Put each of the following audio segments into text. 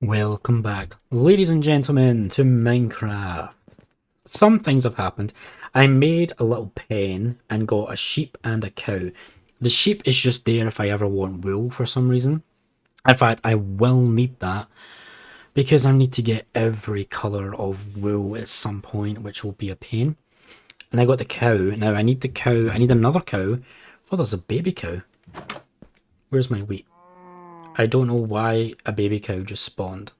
Welcome back, ladies and gentlemen, to Minecraft. Some things have happened. I made a little pen and got a sheep and a cow. The sheep is just there if I ever want wool for some reason. In fact, I will need that because I need to get every colour of wool at some point, which will be a pain. And I got the cow. Now I need the cow. I need another cow. Oh, there's a baby cow. Where's my wheat? I don't know why a baby cow just spawned.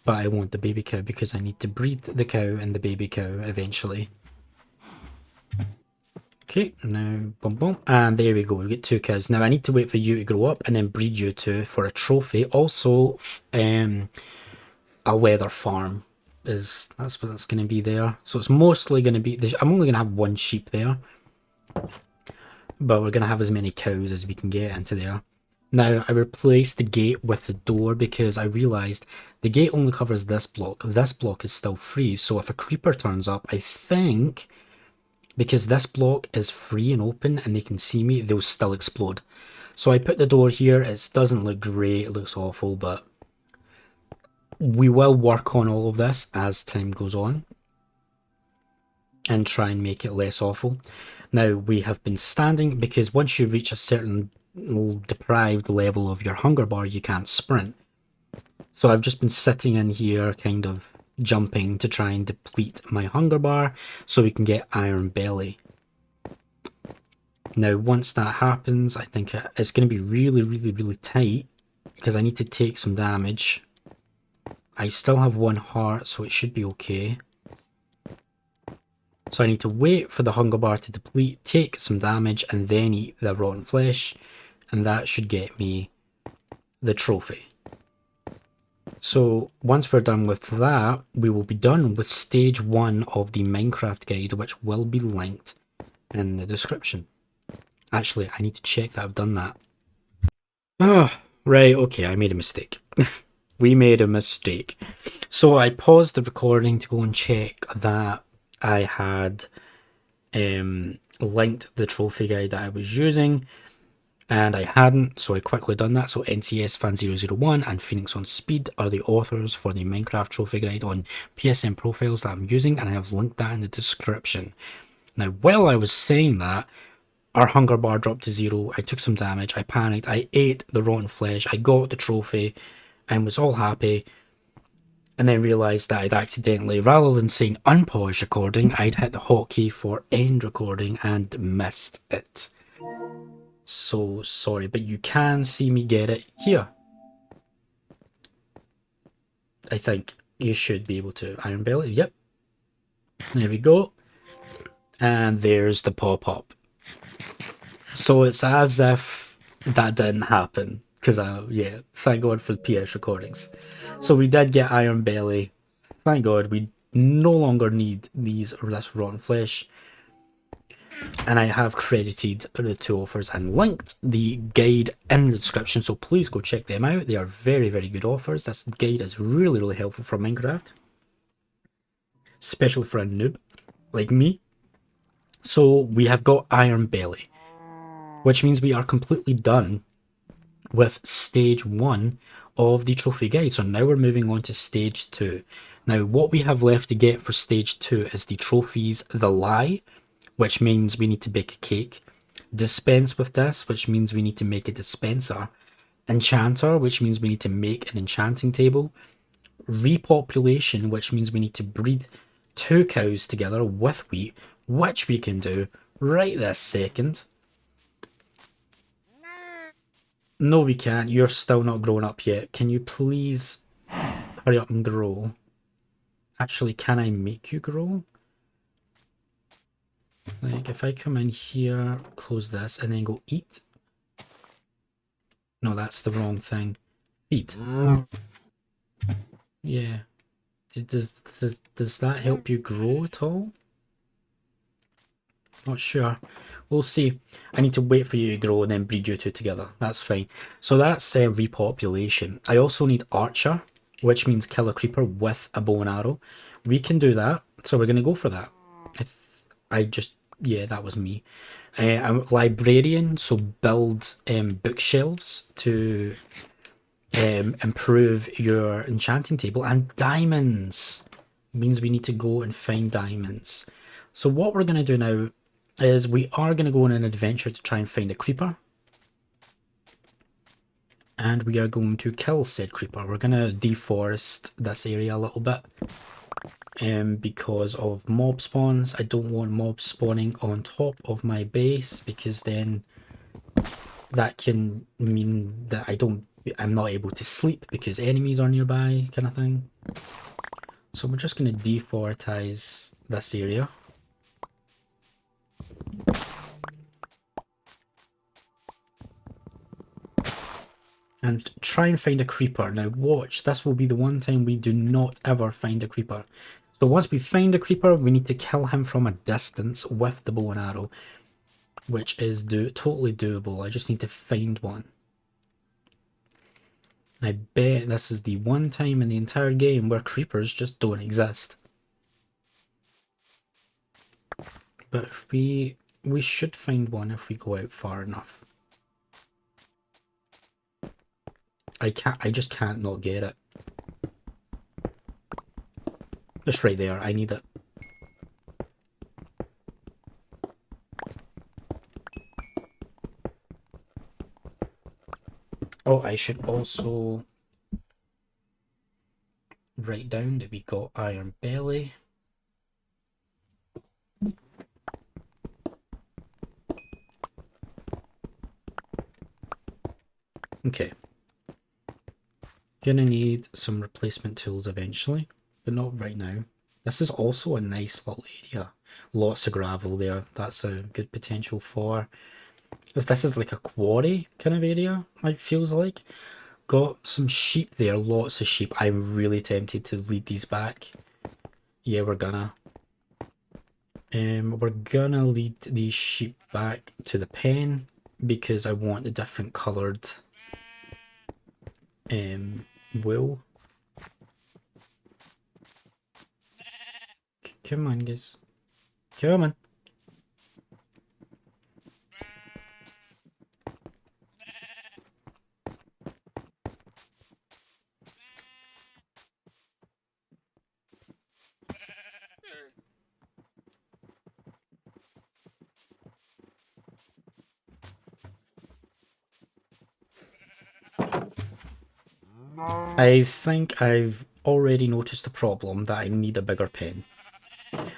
But I want the baby cow because I need to breed the cow and the baby cow eventually. Okay, now boom boom, and there we go, we get two cows. Now I need to wait for you to grow up and then breed you two for a trophy. Also, a leather farm that's what it's going to be there. So it's mostly going to be, I'm only going to have one sheep there. But we're going to have as many cows as we can get into there. Now, I replaced the gate with the door because I realised the gate only covers this block. This block is still free, so if a creeper turns up, I think, because this block is free and open and they can see me, they'll still explode. So I put the door here. It doesn't look great, it looks awful, but we will work on all of this as time goes on and try and make it less awful. Now, we have been standing because once you reach a certain deprived level of your hunger bar, you can't sprint. So I've just been sitting in here kind of jumping to try and deplete my hunger bar so we can get iron belly. Now once that happens, I think it's going to be really tight because I need to take some damage. I still have one heart, so it should be okay. So I need to wait for the hunger bar to deplete, take some damage, and then eat the rotten flesh. And that should get me the trophy. So once we're done with that, we will be done with stage 1 of the Minecraft guide, which will be linked in the description. Actually, I need to check that I've done that. Oh, right, okay, I made a mistake. We made a mistake. So I paused the recording to go and check that I had linked the trophy guide that I was using. And I hadn't, so I quickly done that. So NCS Fan 001 and Phoenix on Speed are the authors for the Minecraft trophy guide on PSN profiles that I'm using, and I have linked that in the description. Now, while I was saying that, our hunger bar dropped to 0. I took some damage, I panicked, I ate the rotten flesh, I got the trophy, and was all happy. And then realised that I'd accidentally, rather than saying unpause recording, I'd hit the hotkey for end recording and missed it. So sorry, but you can see me get it here. I think you should be able to. Iron belly, yep. There we go. And there's the pop-up. So it's as if that didn't happen. Because, yeah, thank God for the PS recordings. So we did get iron belly. Thank God, we no longer need this rotten flesh. And I have credited the two offers and linked the guide in the description, so please go check them out. They are very good offers. This guide is really helpful for Minecraft, especially for a noob like me. So we have got iron belly, which means we are completely done with stage 1 of the trophy guide. So now we're moving on to stage 2. Now what we have left to get for stage 2 is the trophies The Lie, which means we need to bake a cake. Dispense with this, which means we need to make a dispenser. Enchanter, which means we need to make an enchanting table. Repopulation, which means we need to breed 2 cows together with wheat, which we can do right this second. No, we can't. You're still not grown up yet. Can you please hurry up and grow? Actually, can I make you grow? Like, if I come in here, close this, and then go eat. No, that's the wrong thing. Feed. Yeah. Does that help you grow at all? Not sure. We'll see. I need to wait for you to grow and then breed you two together. That's fine. So that's repopulation. I also need archer, which means kill a creeper with a bow and arrow. We can do that, so we're going to go for that. Yeah, that was me. I'm librarian, so build bookshelves to improve your enchanting table. And diamonds means we need to go and find diamonds. So what we're going to do now is we are going to go on an adventure to try and find a creeper. And we are going to kill said creeper. We're going to deforest this area a little bit. Because of mob spawns. I don't want mobs spawning on top of my base, because then that can mean that I'm not able to sleep because enemies are nearby, kind of thing. So we're just going to deforestize this area. And try and find a creeper. Now watch, this will be the one time we do not ever find a creeper. So once we find a creeper, we need to kill him from a distance with the bow and arrow, which is totally doable. I just need to find one. And I bet this is the one time in the entire game where creepers just don't exist. But if we should find one if we go out far enough. I just can't not get it. Just right there, I need it. Oh, I should also write down that we got iron belly. Okay. Gonna need some replacement tools eventually, but not right now. This is also a nice little area. Lots of gravel there. That's a good potential for... This is like a quarry kind of area, it feels like. Got some sheep there, lots of sheep. I'm really tempted to lead these back. Yeah, we're gonna. We're gonna lead these sheep back to the pen because I want the different coloured wool. Come on, guys. Come on. I think I've already noticed a problem that I need a bigger pen.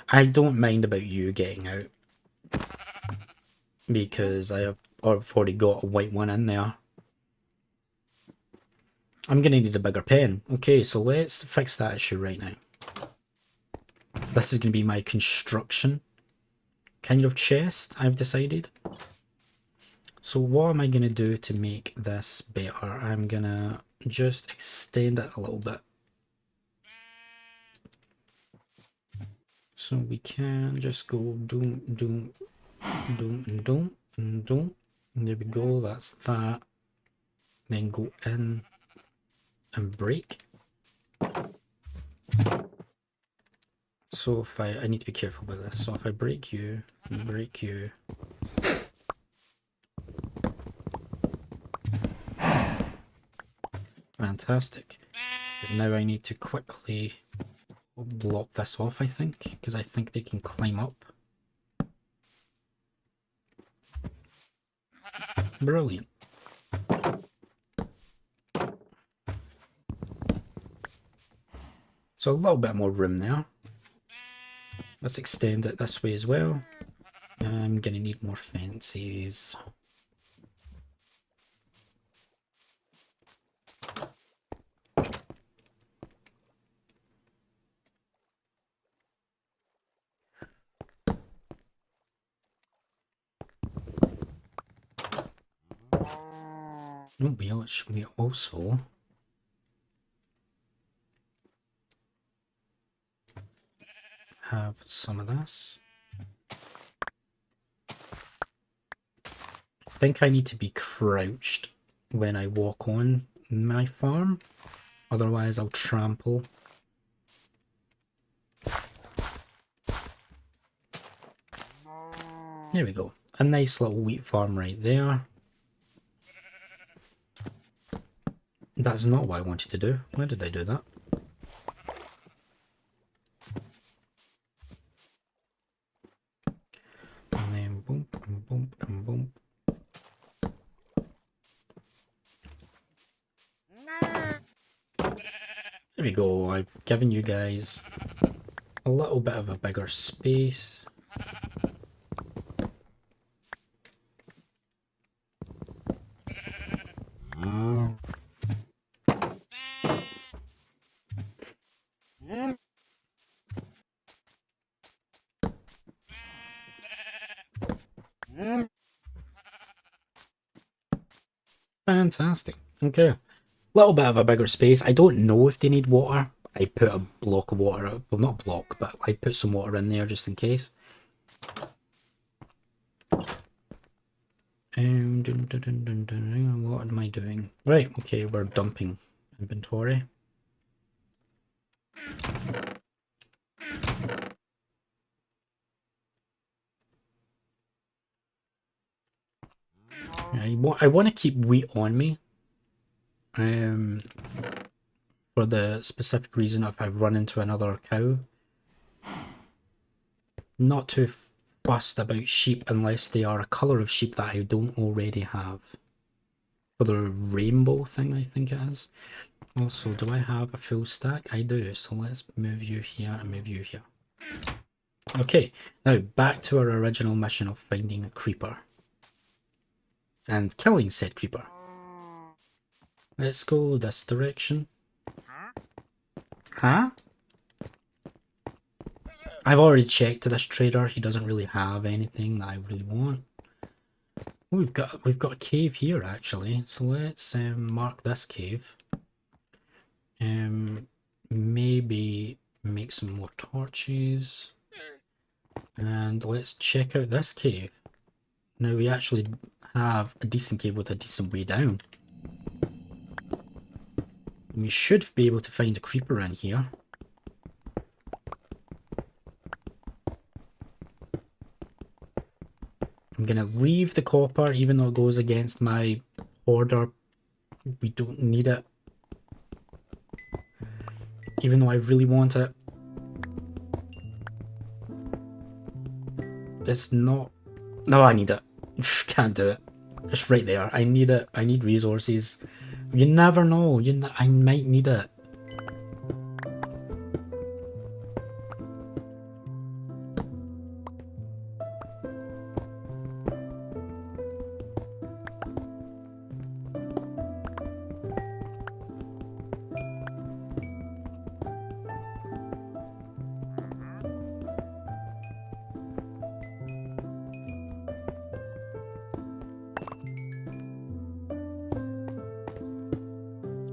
I don't mind about you getting out, because I've already got a white one in there. I'm gonna need a bigger pen. Okay, so let's fix that issue right now. This is gonna be my construction kind of chest, I've decided. So what am I gonna do to make this better? I'm gonna just extend it a little bit. So we can just go doom, doom, doom, and doom, and doom. And there we go, that's that. Then go in and break. So if I need to be careful with this. So if I break you, break you. Fantastic. But now I need to quickly block this off, I think, because I think they can climb up. Brilliant. So a little bit more room there. Let's extend it this way as well. I'm gonna need more fences. Oh, we also have some of this. I think I need to be crouched when I walk on my farm, otherwise I'll trample. There we go. A nice little wheat farm right there. That's not what I wanted to do. Why did I do that? And then boom, and boom, and boom. There we go. I've given you guys a little bit of a bigger space. Fantastic. Okay. Little bit of a bigger space. I don't know if they need water. I put a block of water, well, not a block, but I put some water in there just in case. What am I doing? Right, okay, we're dumping inventory. I want to keep wheat on me. For the specific reason if I run into another cow. Not too fussed about sheep unless they are a colour of sheep that I don't already have. For the rainbow thing, I think it is. Also, do I have a full stack? I do, so let's move you here and move you here. Okay, now back to our original mission of finding a creeper. And killing said creeper. Let's go this direction. Huh? I've already checked to this trader. He doesn't really have anything that I really want. Oh, we've got a cave here actually. So let's mark this cave. Maybe make some more torches. And let's check out this cave. Now we actually have a decent cave with a decent way down. And we should be able to find a creeper in here. I'm gonna leave the copper even though it goes against my order. We don't need it. Even though I really want it. It's not... No, I need it. Can't do it. It's right there. I need it. I need resources. You never know. I might need it.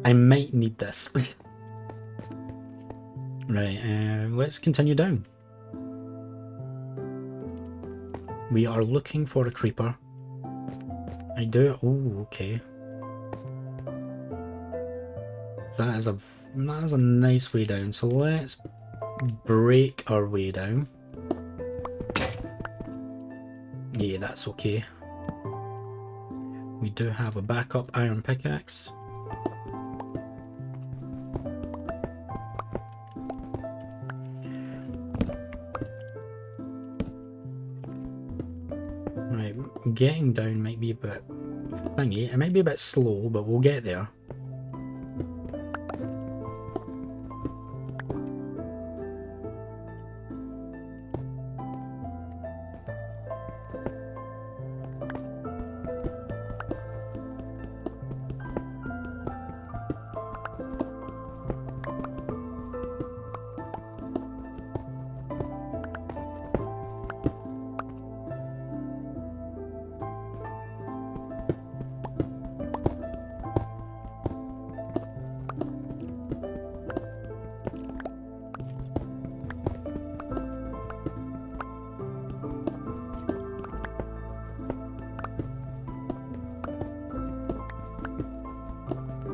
I might need this. Right, let's continue down. We are looking for a creeper. I do... Oh, okay. That is a nice way down. So let's break our way down. Yeah, that's okay. We do have a backup iron pickaxe. Right, getting down might be a bit thingy. It might be a bit slow, but we'll get there.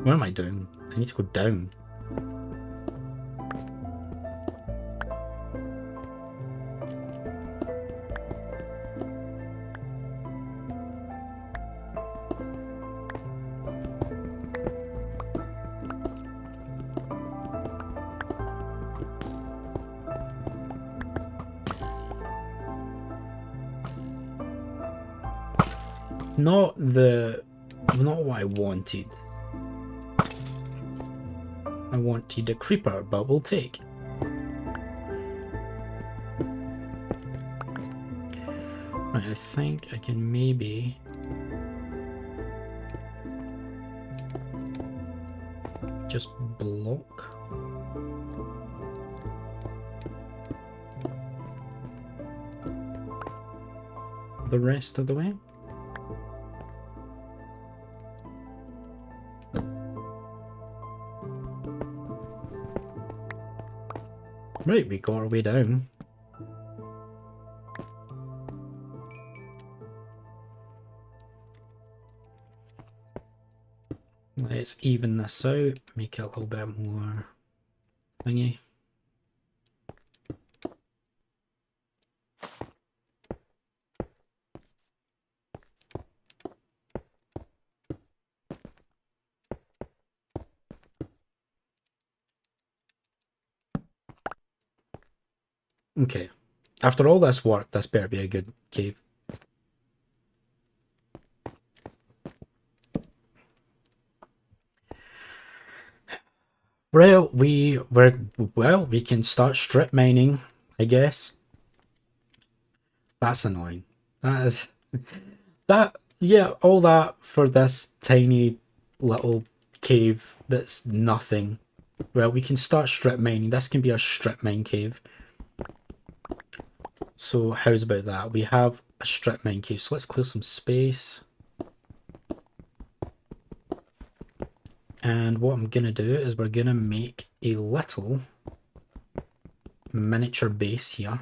What am I doing? I need to go down. Not what I wanted. I wanted a creeper, but we'll take. Right, I think I can maybe just block the rest of the way. Right, we got our way down. Let's even this out, make it a little bit more thingy. Okay. After all this work, this better be a good cave. Well, we can start strip mining, I guess. That's annoying. That is yeah, all that for this tiny little cave that's nothing. Well, we can start strip mining. This can be our strip mine cave. So how's about that? We have a strip mine cave, so let's clear some space. And what I'm gonna do is we're gonna make a little miniature base here.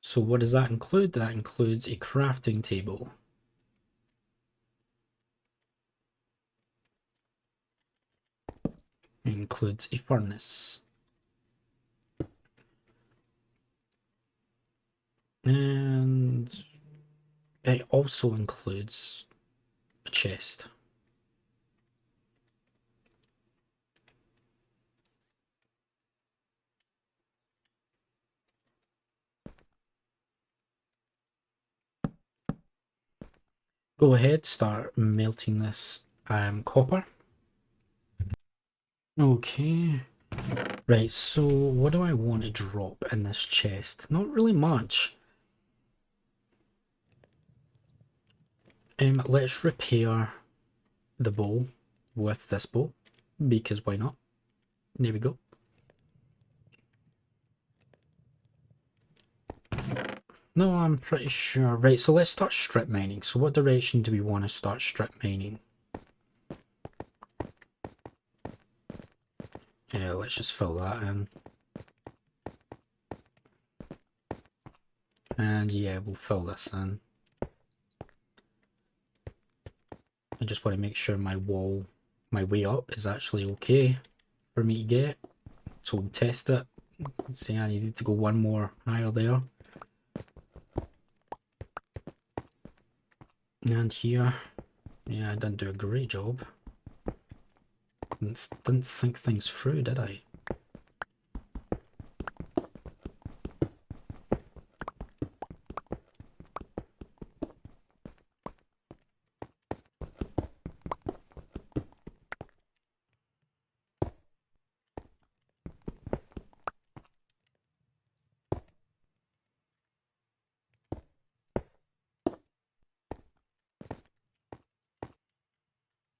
So what does that include? That includes a crafting table. It includes a furnace. And it also includes a chest. Go ahead, start melting this copper. Okay. Right, so what do I want to drop in this chest? Not really much. Let's repair the bow with this bow, because why not? There we go. No, I'm pretty sure. Right, so let's start strip mining. So what direction do we want to start strip mining? Yeah, let's just fill that in. And yeah, we'll fill this in. I just want to make sure my way up is actually okay for me to get. So we'll test it. See, I need to go one more higher there. And here, yeah, I didn't do a great job. Didn't think things through, did I?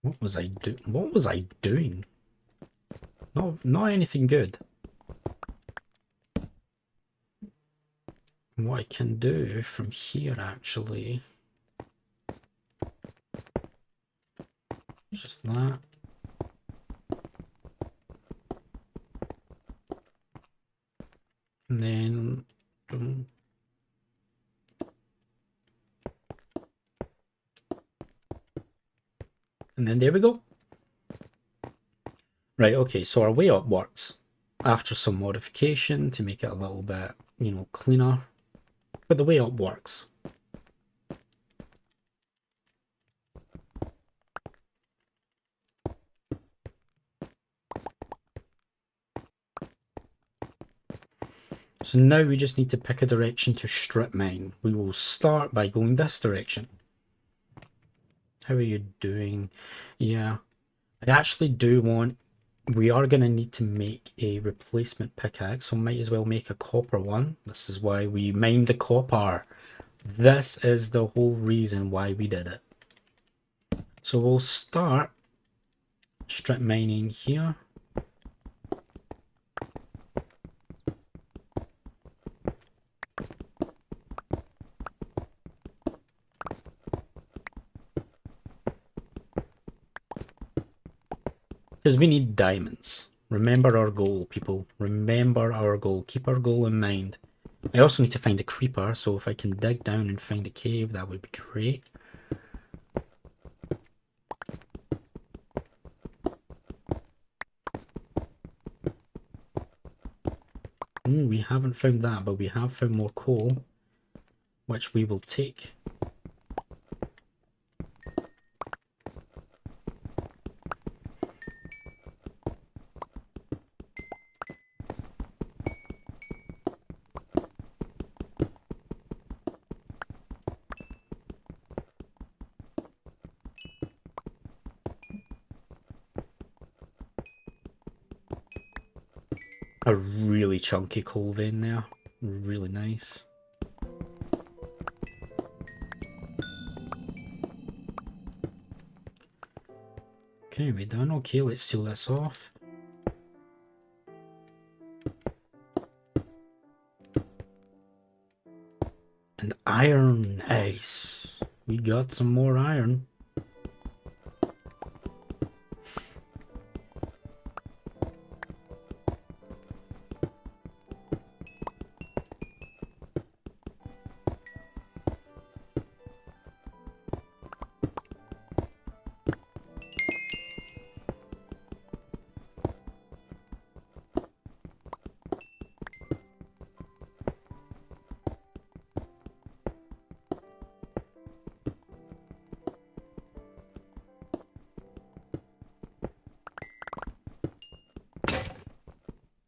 What was I doing? Not anything good. What I can do from here actually, just that. And then there we go. Right, okay, so our way up works after some modification to make it a little bit, cleaner. But the way up works. So now we just need to pick a direction to strip mine. We will start by going this direction. How are you doing? Yeah, I actually do want... We are going to need to make a replacement pickaxe, so might as well make a copper one. This is why we mined the copper. This is the whole reason why we did it. So we'll start strip mining here. Because we need diamonds. Remember our goal, people. Remember our goal. Keep our goal in mind. I also need to find a creeper, so if I can dig down and find a cave, that would be great. We haven't found that, but we have found more coal, which we will take. A really chunky coal vein there. Really nice. Okay, we done? Okay, let's seal this off. And iron. Nice. We got some more iron.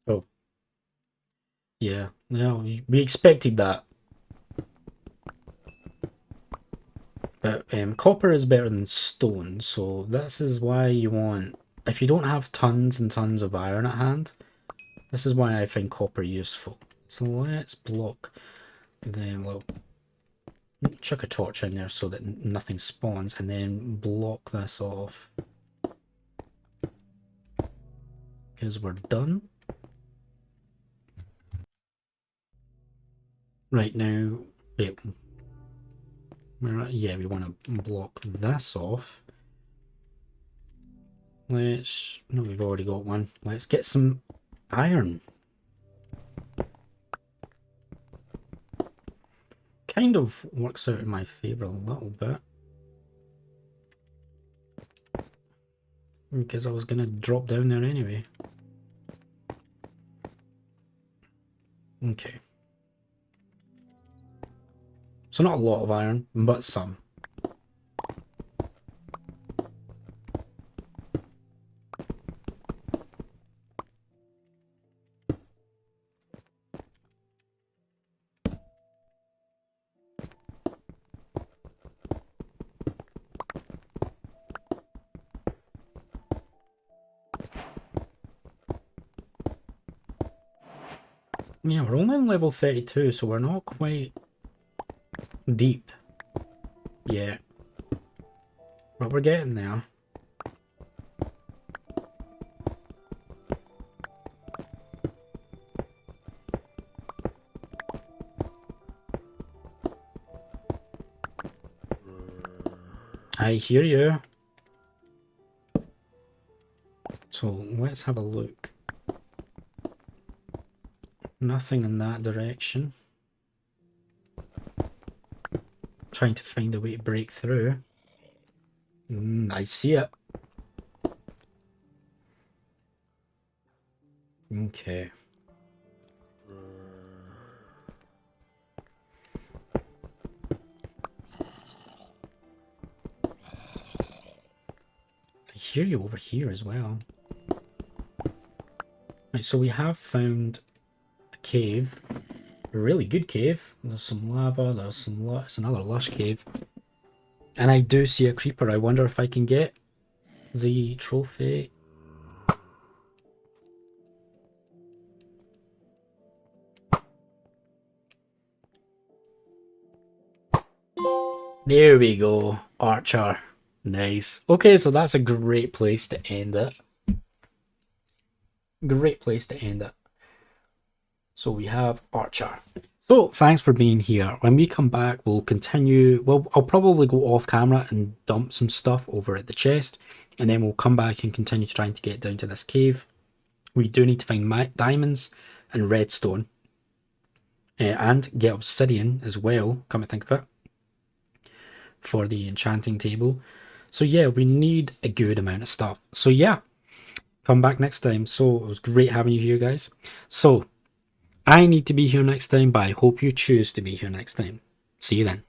Oh. Yeah, no, we expected that. But copper is better than stone, so this is why you want... If you don't have tons and tons of iron at hand, this is why I find copper useful. So let's block them. Well, chuck a torch in there so that nothing spawns, and then block this off. Because we're done. Right now, wait. Yeah, we want to block this off. Let's... No, we've already got one. Let's get some iron. Kind of works out in my favour a little bit. Because I was going to drop down there anyway. Okay. So not a lot of iron, but some. Yeah, we're only on level 32, so we're not quite deep yet. But we're getting there. I hear you. So let's have a look. Nothing in that direction. Trying to find a way to break through. I see it. Okay. I hear you over here as well. Right, so we have found a cave. A really good cave. There's some lava, it's another lush cave. And I do see a creeper. I wonder if I can get the trophy. There we go, Archer. Nice. Okay, so that's a great place to end it. Great place to end it. So we have Archer. So thanks for being here. When we come back, we'll continue. Well, I'll probably go off camera and dump some stuff over at the chest, and then we'll come back and continue trying to get down to this cave. We do need to find diamonds and redstone, and get obsidian as well, come to think of it, for the enchanting table. So yeah, we need a good amount of stuff. So yeah, come back next time. So it was great having you here, guys. So I need to be here next time, but I hope you choose to be here next time. See you then.